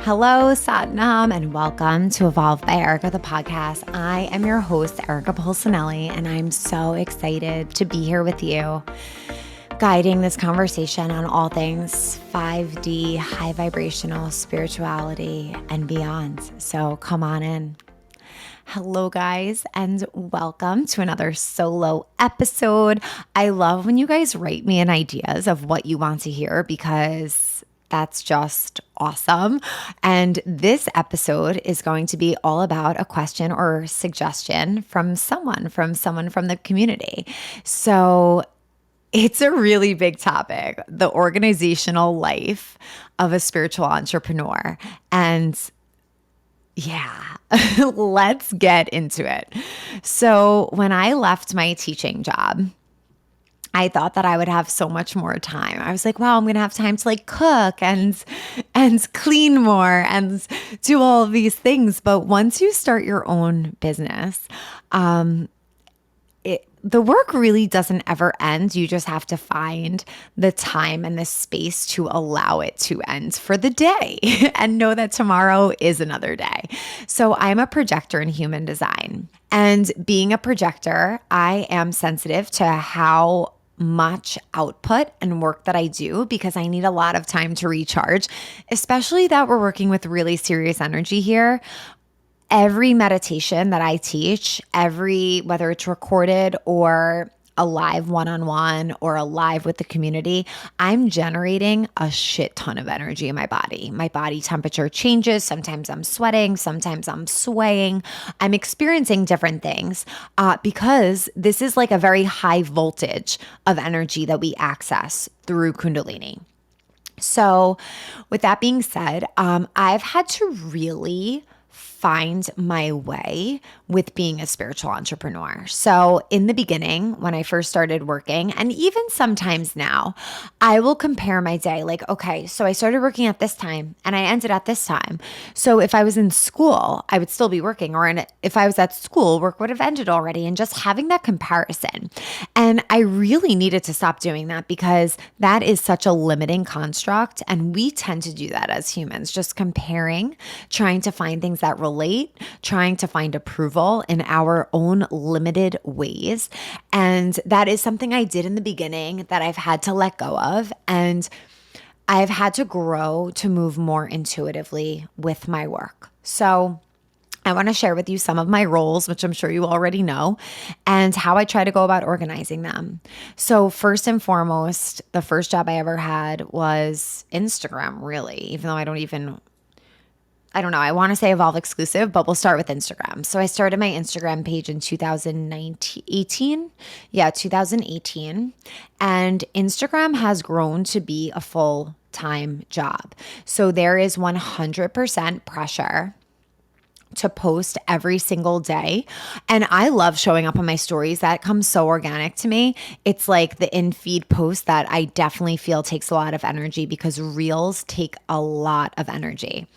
Hello, Satnam, and welcome to Evolve by Erica, the podcast. I am your host, Erica Polsinelli, and I'm so excited to be here with you, guiding this conversation on all things 5D, high vibrational spirituality, and beyond. So come on in. Hello, guys, and welcome to another solo episode. I love when you guys write me in ideas of what you want to hear because that's just awesome. And this episode is going to be all about a question or suggestion from someone from the community. So it's a really big topic, the organizational life of a spiritual entrepreneur. And yeah, let's get into it. So when I left my teaching job, I thought that I would have so much more time. I was like, wow, I'm going to have time to like cook and clean more and do all of these things. But once you start your own business, the work really doesn't ever end. You just have to find the time and the space to allow it to end for the day and know that tomorrow is another day. So I'm a projector in human design. And being a projector, I am sensitive to how much output and work that I do because I need a lot of time to recharge, especially that we're working with really serious energy here. Every meditation that I teach, whether it's recorded or a live one-on-one or a live with the community, I'm generating a shit ton of energy in my body. My body temperature changes. Sometimes I'm sweating. Sometimes I'm swaying. I'm experiencing different things because this is like a very high voltage of energy that we access through Kundalini. So with that being said, I've had to really find my way with being a spiritual entrepreneur. So in the beginning, when I first started working, and even sometimes now, I will compare my day like, okay, so I started working at this time and I ended at this time. So if I was in school, I would still be working, or if I was at school, work would have ended already, and just having that comparison. And I really needed to stop doing that because that is such a limiting construct. And we tend to do that as humans, just comparing, trying to find things that relate, trying to find approval in our own limited ways. And that is something I did in the beginning that I've had to let go of. And I've had to grow to move more intuitively with my work. So I want to share with you some of my roles, which I'm sure you already know, and how I try to go about organizing them. So first and foremost, the first job I ever had was Instagram, really, even though I don't know, I want to say Evolve exclusive, but we'll start with Instagram. So I started my Instagram page in 2018. Yeah, 2018. And Instagram has grown to be a full-time job. So there is 100% pressure to post every single day. And I love showing up on my stories. That comes so organic to me. It's like the in-feed post that I definitely feel takes a lot of energy because reels take a lot of energy.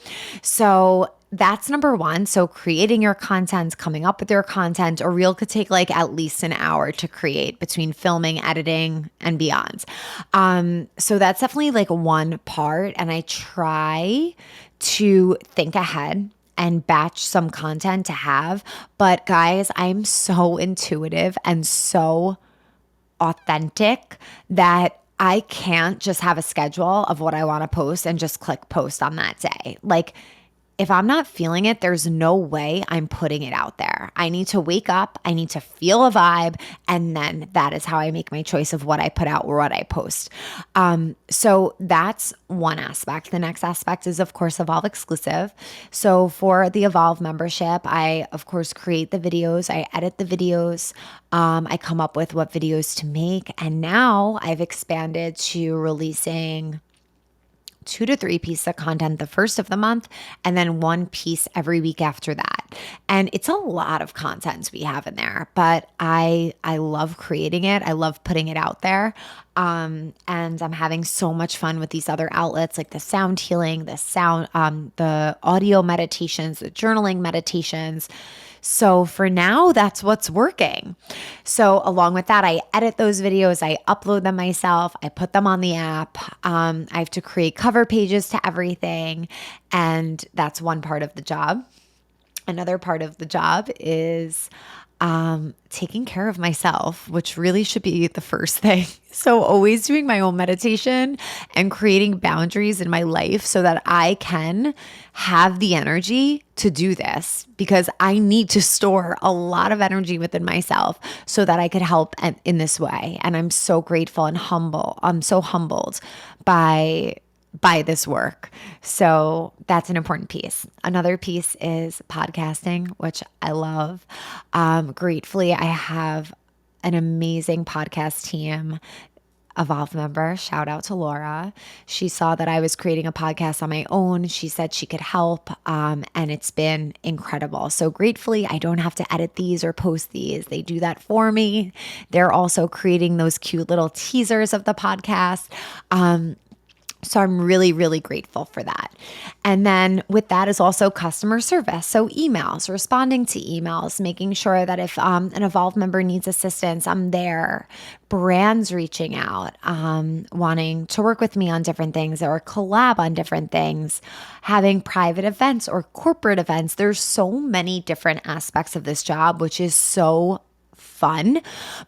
So that's number one. So creating your content, coming up with your content, a reel could take like at least an hour to create between filming, editing, and beyond. So that's definitely like one part. And I try to think ahead and batch some content to have. But guys, I'm so intuitive and so authentic that I can't just have a schedule of what I want to post and just click post on that day. Like, if I'm not feeling it, there's no way I'm putting it out there. I need to wake up, I need to feel a vibe, and then that is how I make my choice of what I put out or what I post. So that's one aspect. The next aspect is, of course, Evolve exclusive. So for the Evolve membership, I, of course, create the videos, I edit the videos, I come up with what videos to make, and now I've expanded to releasing 2 to 3 pieces of content the first of the month, and then 1 piece every week after that. And it's a lot of content we have in there, but I love creating it. I love putting it out there. And I'm having so much fun with these other outlets like the sound healing, the audio meditations, the journaling meditations. So for now, that's what's working. So along with that, I edit those videos, I upload them myself, I put them on the app. I have to create cover pages to everything. And that's one part of the job. Another part of the job is taking care of myself, which really should be the first thing. So, always doing my own meditation and creating boundaries in my life so that I can have the energy to do this, because I need to store a lot of energy within myself so that I could help in this way. And I'm so grateful and humble. I'm so humbled by this work. So that's an important piece. Another piece is podcasting, which I love. Gratefully, I have an amazing podcast team. Evolve member, shout out to Laura. She saw that I was creating a podcast on my own. She said she could help, and it's been incredible. So gratefully, I don't have to edit these or post these. They do that for me. They're also creating those cute little teasers of the podcast. So I'm really, really grateful for that. And then with that is also customer service. So emails, responding to emails, making sure that if an Evolve member needs assistance, I'm there. Brands reaching out, wanting to work with me on different things or collab on different things, having private events or corporate events. There's so many different aspects of this job, which is so fun.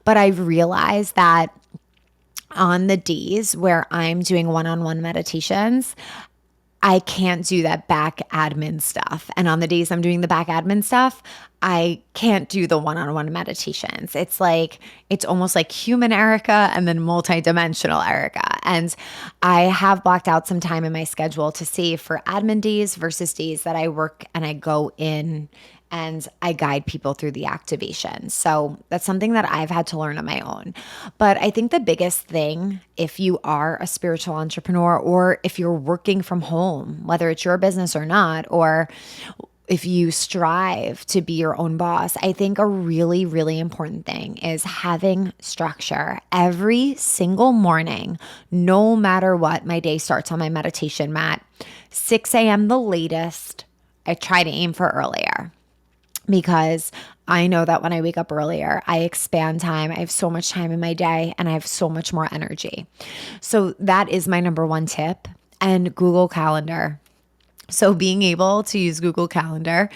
But I've realized that on the days where I'm doing one-on-one meditations, I can't do that back admin stuff. And on the days I'm doing the back admin stuff, I can't do the one-on-one meditations. It's almost like human Erica and then multidimensional Erica. And I have blocked out some time in my schedule to save for admin days versus days that I work and I go in and I guide people through the activation. So that's something that I've had to learn on my own. But I think the biggest thing, if you are a spiritual entrepreneur or if you're working from home, whether it's your business or not, or if you strive to be your own boss, I think a really, really important thing is having structure. Every single morning, no matter what, my day starts on my meditation mat, 6 a.m. the latest. I try to aim for earlier, because I know that when I wake up earlier, I expand time. I have so much time in my day and I have so much more energy. So that is my number one tip. And Google Calendar. So being able to use Google Calendar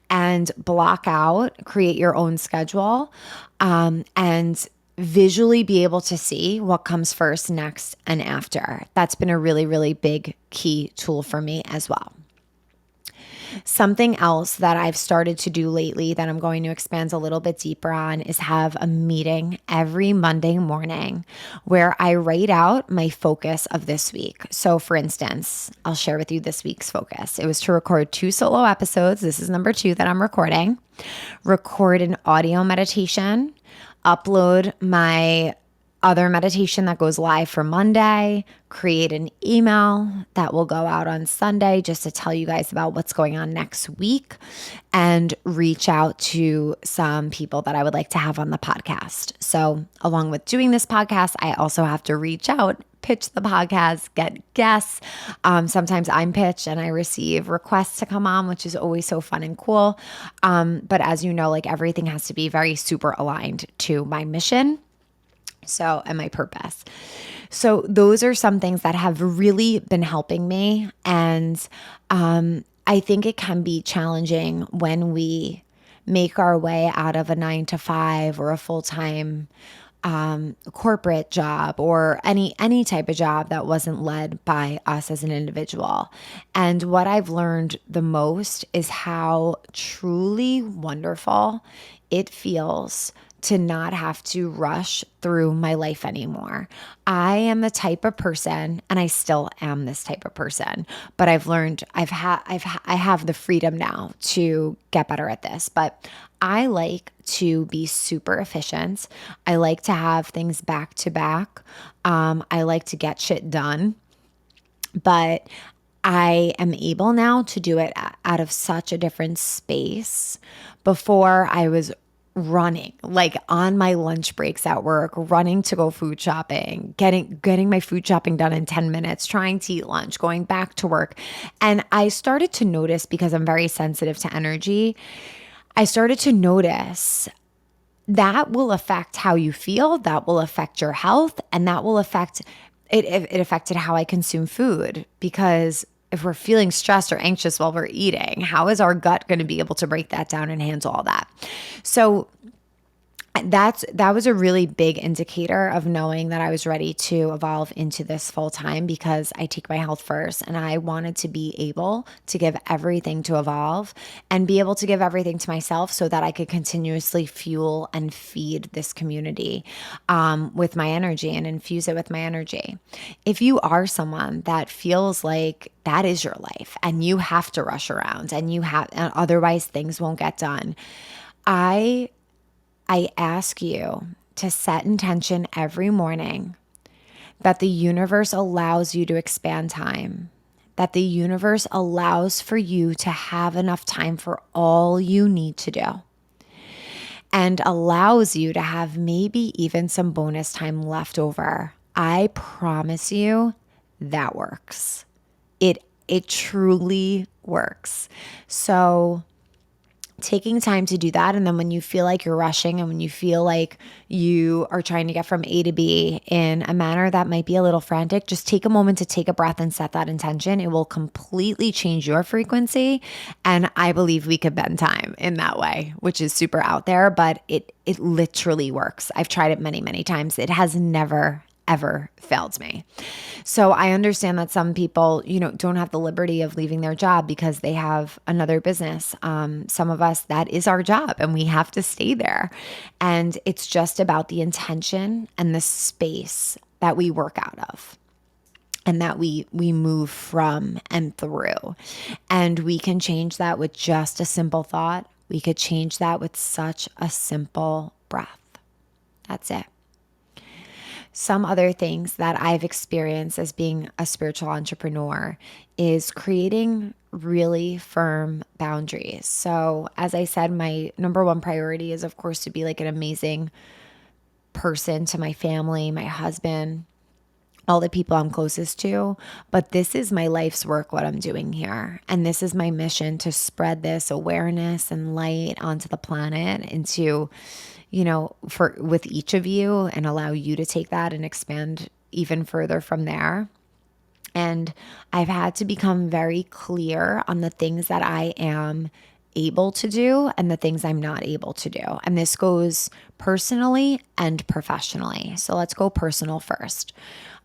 and block out, create your own schedule, and visually be able to see what comes first, next, and after. That's been a really, really big key tool for me as well. Something else that I've started to do lately that I'm going to expand a little bit deeper on is have a meeting every Monday morning where I write out my focus of this week. So for instance, I'll share with you this week's focus. It was to record 2 solo episodes. This is number 2 that I'm recording. Record an audio meditation, upload my other meditation that goes live for Monday, create an email that will go out on Sunday just to tell you guys about what's going on next week, and reach out to some people that I would like to have on the podcast. So along with doing this podcast, I also have to reach out, pitch the podcast, get guests. Sometimes I'm pitched and I receive requests to come on, which is always so fun and cool. But as you know, everything has to be very super aligned to my mission. And my purpose. So those are some things that have really been helping me. And I think it can be challenging when we make our way out of a 9-to-5 or a full-time corporate job or any type of job that wasn't led by us as an individual. And what I've learned the most is how truly wonderful it feels to not have to rush through my life anymore. I am the type of person, and I still am this type of person, but I've learned I have the freedom now to get better at this. But I like to be super efficient. I like to have things back to back. I like to get shit done, but I am able now to do it out of such a different space. Before, I was running, on my lunch breaks at work, running to go food shopping, getting my food shopping done in 10 minutes, trying to eat lunch, going back to work. And I started to notice, because I'm very sensitive to energy, I started to notice that will affect how you feel, that will affect your health, and that will affect it affected how I consume food, because if we're feeling stressed or anxious while we're eating, how is our gut going to be able to break that down and handle all that? So that was a really big indicator of knowing that I was ready to evolve into this full time, because I take my health first, and I wanted to be able to give everything to evolve and be able to give everything to myself so that I could continuously fuel and feed this community with my energy and infuse it with my energy. If you are someone that feels like that is your life and you have to rush around and and otherwise things won't get done, I I ask you to set intention every morning that the universe allows you to expand time, that the universe allows for you to have enough time for all you need to do, and allows you to have maybe even some bonus time left over. I promise you that works. It truly works. So taking time to do that. And then when you feel like you're rushing and when you feel like you are trying to get from A to B in a manner that might be a little frantic, just take a moment to take a breath and set that intention. It will completely change your frequency. And I believe we could bend time in that way, which is super out there, but it literally works. I've tried it many, many times. It has never ever failed me. So I understand that some people, don't have the liberty of leaving their job because they have another business. Some of us, that is our job and we have to stay there. And it's just about the intention and the space that we work out of and that we move from and through. And we can change that with just a simple thought. We could change that with such a simple breath. That's it. Some other things that I've experienced as being a spiritual entrepreneur is creating really firm boundaries. So, as I said, my number one priority is, of course, to be like an amazing person to my family, my husband, all the people I'm closest to. But this is my life's work, what I'm doing here. And this is my mission, to spread this awareness and light onto the planet, into with each of you, and allow you to take that and expand even further from there. And I've had to become very clear on the things that I am able to do and the things I'm not able to do. And this goes personally and professionally. So let's go personal first.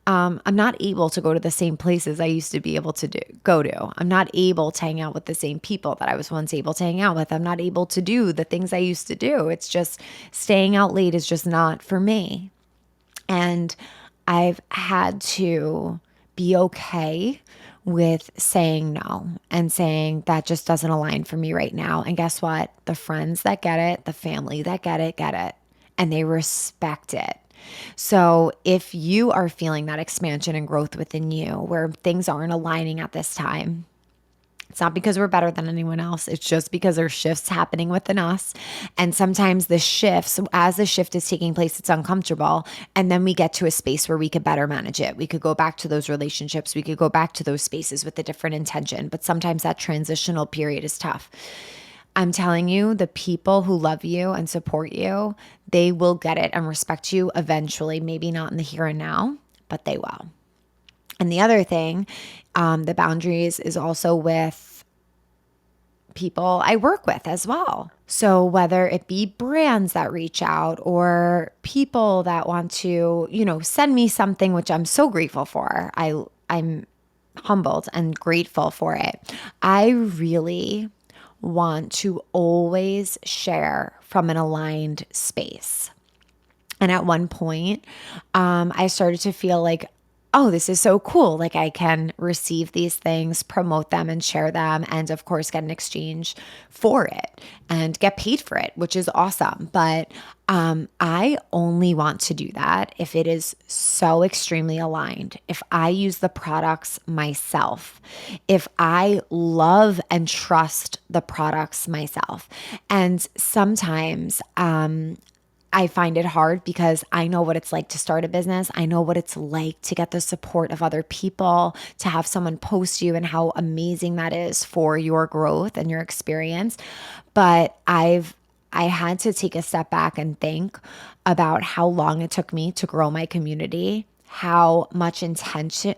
I'm not able to go to the same places I used to be able to go to. I'm not able to hang out with the same people that I was once able to hang out with. I'm not able to do the things I used to do. It's just staying out late is just not for me. And I've had to be okay with saying no and saying that just doesn't align for me right now. And guess what? The friends that get it, the family that get it, and they respect it. So if you are feeling that expansion and growth within you where things aren't aligning at this time, it's not because we're better than anyone else. It's just because there's shifts happening within us. And sometimes the shifts, as the shift is taking place, it's uncomfortable. And then we get to a space where we could better manage it. We could go back to those relationships. We could go back to those spaces with a different intention. But sometimes that transitional period is tough. I'm telling you, the people who love you and support you, they will get it and respect you eventually. Maybe not in the here and now, but they will. And the other thing, the boundaries, is also with people I work with as well. So whether it be brands that reach out or people that want to, send me something, which I'm so grateful for. I'm humbled and grateful for it. I really want to always share from an aligned space. And at one point, I started to feel like, oh, this is so cool. Like I can receive these things, promote them and share them, and of course get an exchange for it and get paid for it, which is awesome. But I only want to do that if it is so extremely aligned. If I use the products myself, if I love and trust the products myself. And sometimes I find it hard because I know what it's like to start a business. I know what it's like to get the support of other people, to have someone post you, and how amazing that is for your growth and your experience. But I had to take a step back and think about how long it took me to grow my community, how much intention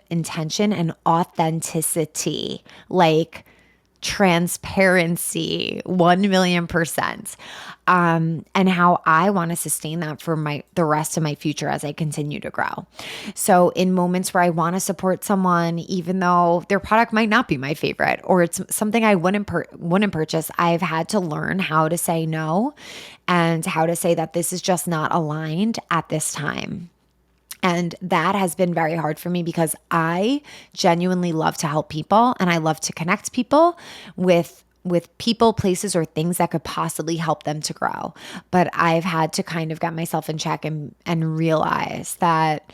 and authenticity, like transparency, 1,000,000%. And how I want to sustain that for the rest of my future as I continue to grow. So in moments where I want to support someone, even though their product might not be my favorite, or it's something I wouldn't purchase, I've had to learn how to say no, and how to say that this is just not aligned at this time. And that has been very hard for me because I genuinely love to help people, and I love to connect people with people, places, or things that could possibly help them to grow. But I've had to kind of get myself in check and realize that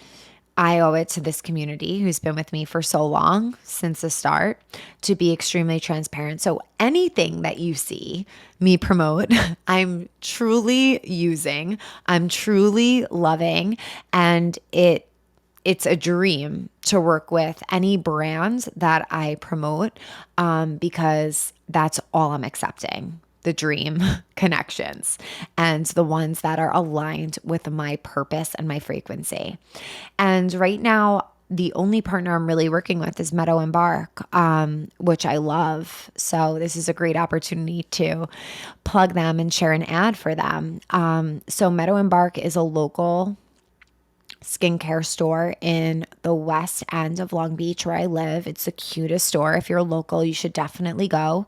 I owe it to this community who's been with me for so long, since the start, to be extremely transparent. So anything that you see me promote, I'm truly using, I'm truly loving, and it's a dream to work with any brand that I promote, because that's all I'm accepting. The dream connections, and the ones that are aligned with my purpose and my frequency. And right now, the only partner I'm really working with is Meadow and Bark, which I love. So this is a great opportunity to plug them and share an ad for them. So Meadow and Bark is a local skincare store in the west end of Long Beach, where I live. It's the cutest store. If you're local, you should definitely go.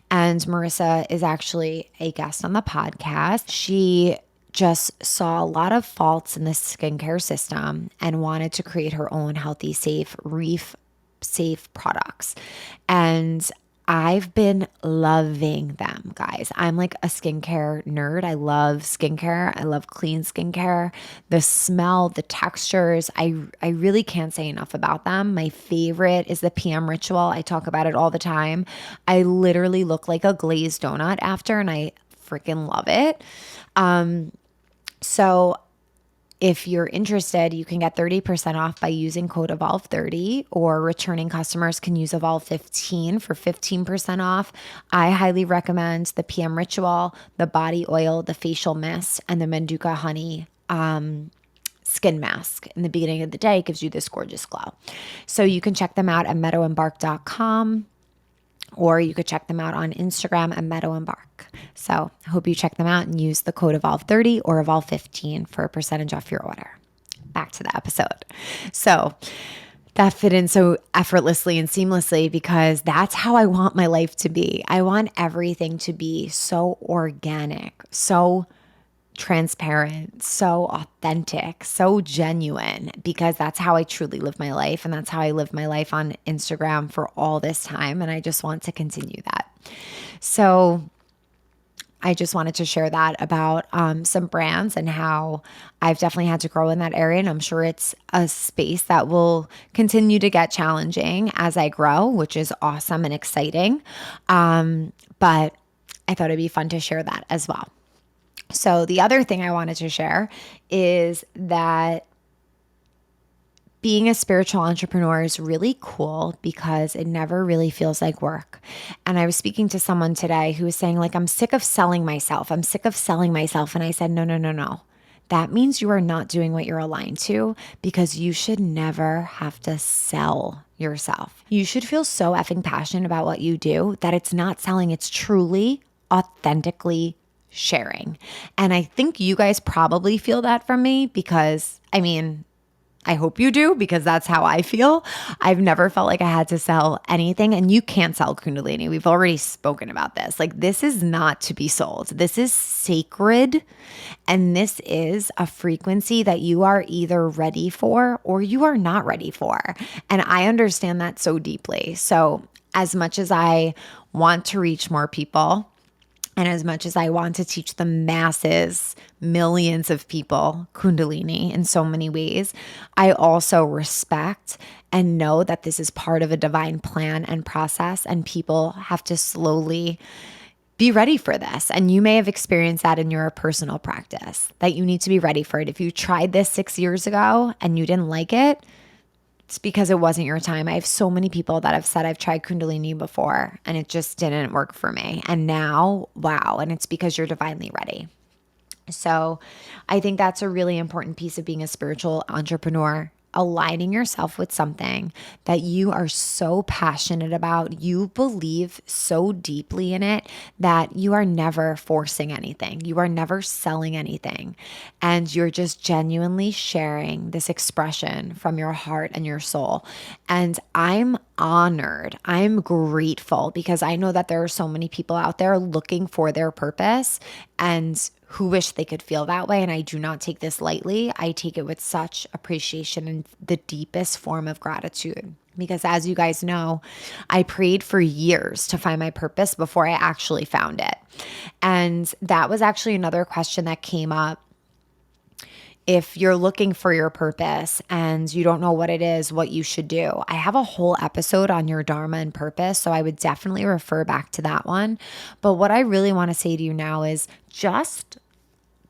And Marissa is actually a guest on the podcast. She just saw a lot of faults in the skincare system and wanted to create her own healthy, safe, reef safe products. And I've been loving them, guys. I'm like a skincare nerd. I love skincare. I love clean skincare. The smell, the textures, I really can't say enough about them. My favorite is the PM Ritual. I talk about it all the time. I literally look like a glazed donut after, and I freaking love it. So if you're interested, you can get 30% off by using code Evolve30, or returning customers can use Evolve15 for 15% off. I highly recommend the PM Ritual, the body oil, the facial mist, and the Manduka honey skin mask. In the beginning of the day, it gives you this gorgeous glow. So you can check them out at meadowandbark.com. Or you could check them out on Instagram at Meadow and Bark. So I hope you check them out and use the code Evolve30 or Evolve15 for a percentage off your order. Back to the episode. So that fit in so effortlessly and seamlessly, because that's how I want my life to be. I want everything to be so organic, so transparent, so authentic, so genuine, because that's how I truly live my life. And that's how I lived my life on Instagram for all this time. And I just want to continue that. So I just wanted to share that about some brands and how I've definitely had to grow in that area. And I'm sure it's a space that will continue to get challenging as I grow, which is awesome and exciting. But I thought it'd be fun to share that as well. So the other thing I wanted to share is that being a spiritual entrepreneur is really cool because it never really feels like work. And I was speaking to someone today who was saying, like, I'm sick of selling myself. I'm sick of selling myself. And I said, no. That means you are not doing what you're aligned to, because you should never have to sell yourself. You should feel so effing passionate about what you do that it's not selling, it's truly, authentically sharing. And I think you guys probably feel that from me, because I hope you do, because that's how I feel. I've never felt like I had to sell anything, and you can't sell Kundalini. We've already spoken about this. Like, this is not to be sold. This is sacred, and this is a frequency that you are either ready for or you are not ready for. And I understand that so deeply. So as much as I want to reach more people, and as much as I want to teach the masses, millions of people, Kundalini in so many ways, I also respect and know that this is part of a divine plan and process, and people have to slowly be ready for this. And you may have experienced that in your personal practice, that you need to be ready for it. If you tried this 6 years ago and you didn't like it, it's because it wasn't your time. I have so many people that have said I've tried Kundalini before and it just didn't work for me. And now, wow. And it's because you're divinely ready. So I think that's a really important piece of being a spiritual entrepreneur, aligning yourself with something that you are so passionate about, you believe so deeply in it that you are never forcing anything. You are never selling anything. And you're just genuinely sharing this expression from your heart and your soul. And I'm honored. I'm grateful because I know that there are so many people out there looking for their purpose and who wish they could feel that way. And I do not take this lightly. I take it with such appreciation and the deepest form of gratitude. Because as you guys know, I prayed for years to find my purpose before I actually found it. And that was actually another question that came up. If you're looking for your purpose and you don't know what it is, what you should do, I have a whole episode on your dharma and purpose. So I would definitely refer back to that one. But what I really want to say to you now is just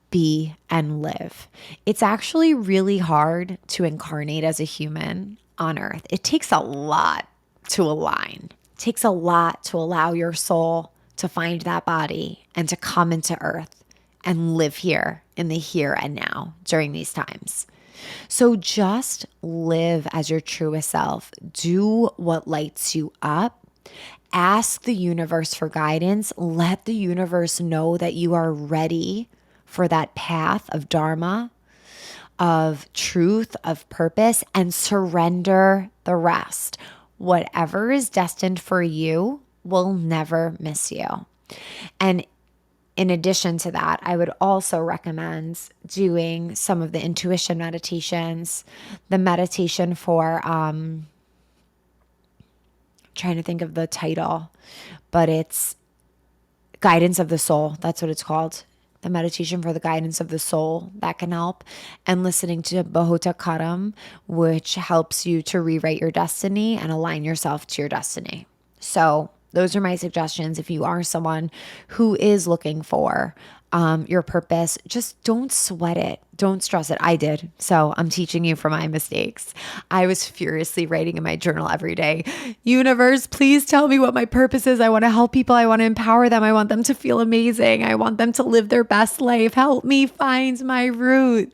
be and live. It's actually really hard to incarnate as a human on earth. It takes a lot to align. It takes a lot to allow your soul to find that body and to come into earth and live here in the here and now during these times. So just live as your truest self. Do what lights you up. Ask the universe for guidance. Let the universe know that you are ready for that path of dharma, of truth, of purpose, and surrender the rest. Whatever is destined for you will never miss you. And in addition to that, I would also recommend doing some of the intuition meditations, the meditation for, trying to think of the title, but it's guidance of the soul. That's what it's called. The meditation for the guidance of the soul, that can help. And listening to Bahota Karam, which helps you to rewrite your destiny and align yourself to your destiny. So those are my suggestions. If you are someone who is looking for your purpose, just don't sweat it. Don't stress it. I did. So I'm teaching you from my mistakes. I was furiously writing in my journal every day, universe, please tell me what my purpose is. I want to help people. I want to empower them. I want them to feel amazing. I want them to live their best life. Help me find my route.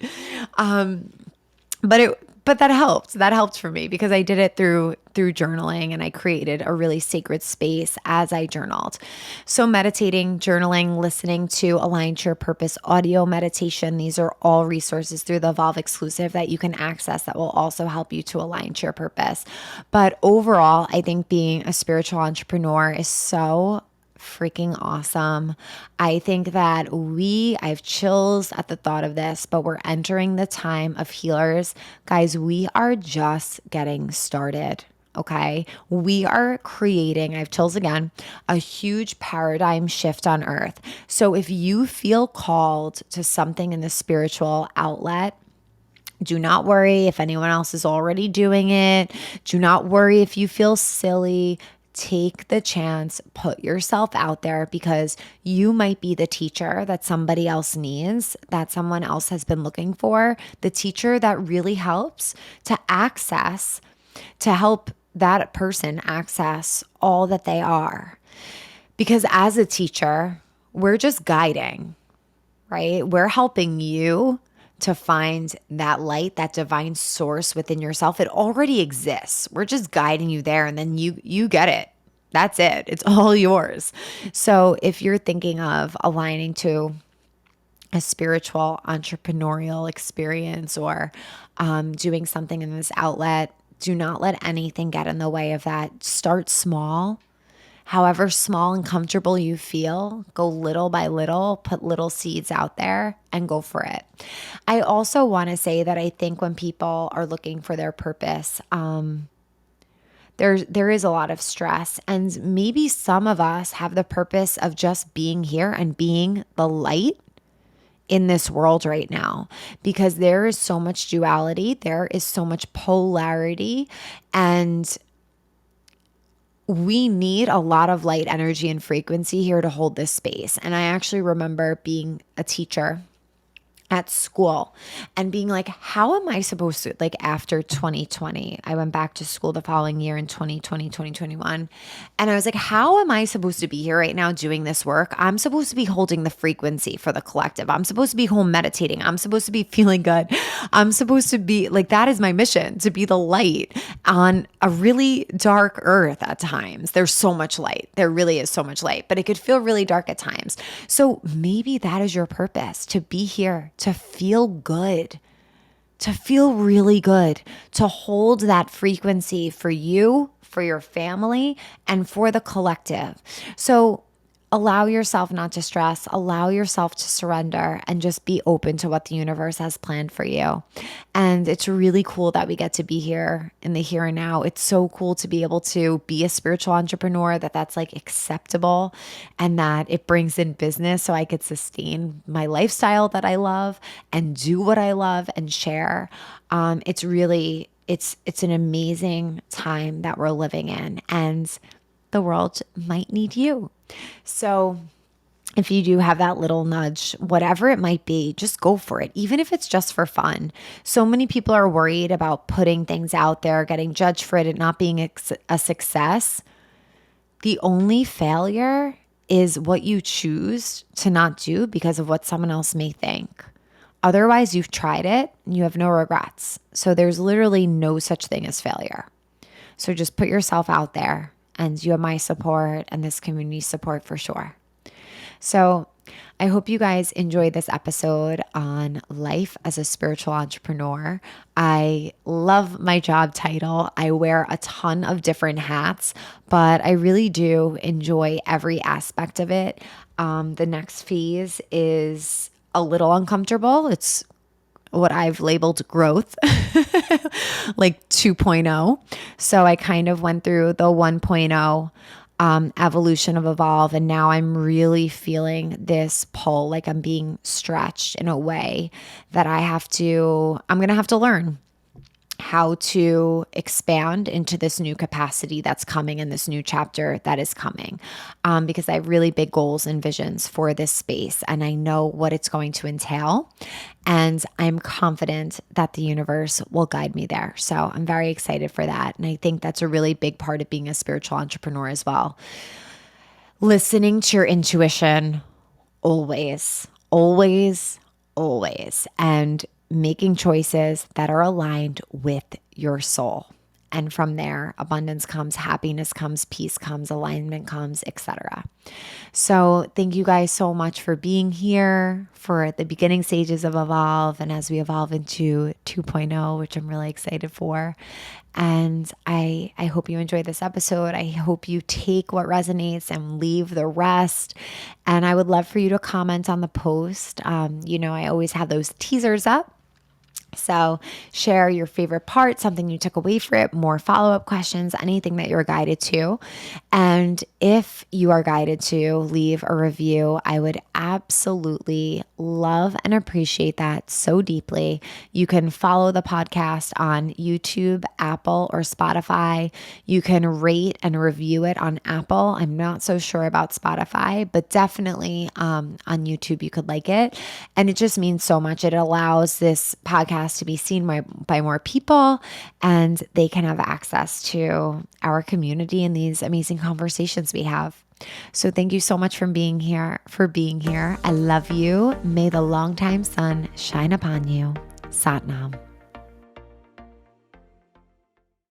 But that helped. That helped for me because I did it through journaling, and I created a really sacred space as I journaled. So meditating, journaling, listening to Align to Your Purpose audio meditation, these are all resources through the Evolve exclusive that you can access that will also help you to align to your purpose. But overall, I think being a spiritual entrepreneur is so freaking awesome. I think that I have chills at the thought of this, but we're entering the time of healers. Guys, we are just getting started. Okay. We are creating, I have chills again, a huge paradigm shift on earth. So if you feel called to something in the spiritual outlet, do not worry if anyone else is already doing it. Do not worry if you feel silly. Take the chance, put yourself out there, because you might be the teacher that somebody else needs, that someone else has been looking for, the teacher that really helps to help that person access all that they are. Because as a teacher, we're just guiding, right? We're helping you to find that light, that divine source within yourself. It already exists. We're just guiding you there, and then you get it. That's it. It's all yours. So if you're thinking of aligning to a spiritual entrepreneurial experience or doing something in this outlet, do not let anything get in the way of that. Start small. However small and comfortable you feel, go little by little, put little seeds out there and go for it. I also want to say that I think when people are looking for their purpose, there is a lot of stress, and maybe some of us have the purpose of just being here and being the light in this world right now, because there is so much duality, there is so much polarity, and we need a lot of light energy and frequency here to hold this space. And I actually remember being a teacher at school and being like, how am I supposed to, like after 2020, I went back to school the following year in 2020, 2021. And I was like, how am I supposed to be here right now doing this work? I'm supposed to be holding the frequency for the collective. I'm supposed to be home meditating. I'm supposed to be feeling good. I'm supposed to be like, that is my mission, to be the light on a really dark earth at times. There's so much light. There really is so much light, but it could feel really dark at times. So maybe that is your purpose, to be here, to feel good, to feel really good, to hold that frequency for you, for your family, and for the collective. So allow yourself not to stress, allow yourself to surrender, and just be open to what the universe has planned for you. And it's really cool that we get to be here in the here and now. It's so cool to be able to be a spiritual entrepreneur, that's like acceptable, and that it brings in business so I could sustain my lifestyle that I love and do what I love and share. It's really, it's an amazing time that we're living in, and the world might need you. So if you do have that little nudge, whatever it might be, just go for it, even if it's just for fun. So many people are worried about putting things out there, getting judged for it, and not being a success. The only failure is what you choose to not do because of what someone else may think. Otherwise, you've tried it and you have no regrets. So there's literally no such thing as failure. So just put yourself out there, and you have my support and this community support for sure. So I hope you guys enjoyed this episode on life as a spiritual entrepreneur. I love my job title. I wear a ton of different hats, but I really do enjoy every aspect of it. The next phase is a little uncomfortable. It's what I've labeled growth, like 2.0. So I kind of went through the 1.0 evolution of Evolve, and now I'm really feeling this pull, like I'm being stretched in a way that I'm going to have to learn how to expand into this new capacity that's coming in this new chapter that is coming, because I have really big goals and visions for this space, and I know what it's going to entail, and I'm confident that the universe will guide me there. So I'm very excited for that, and I think that's a really big part of being a spiritual entrepreneur as well. Listening to your intuition always, always, always, and making choices that are aligned with your soul. And from there, abundance comes, happiness comes, peace comes, alignment comes, etc. So thank you guys so much for being here for the beginning stages of Evolve, and as we evolve into 2.0, which I'm really excited for. And I hope you enjoyed this episode. I hope you take what resonates and leave the rest. And I would love for you to comment on the post. I always have those teasers up. So share your favorite part, something you took away from it, more follow-up questions, anything that you're guided to. And if you are guided to leave a review, I would absolutely love and appreciate that so deeply. You can follow the podcast on YouTube, Apple, or Spotify. You can rate and review it on Apple. I'm not so sure about Spotify, but definitely on YouTube you could like it. And it just means so much. It allows this podcast to be seen by more people, and they can have access to our community and these amazing conversations we have. So thank you so much for being here. I love you. May the longtime sun shine upon you. Sat Nam.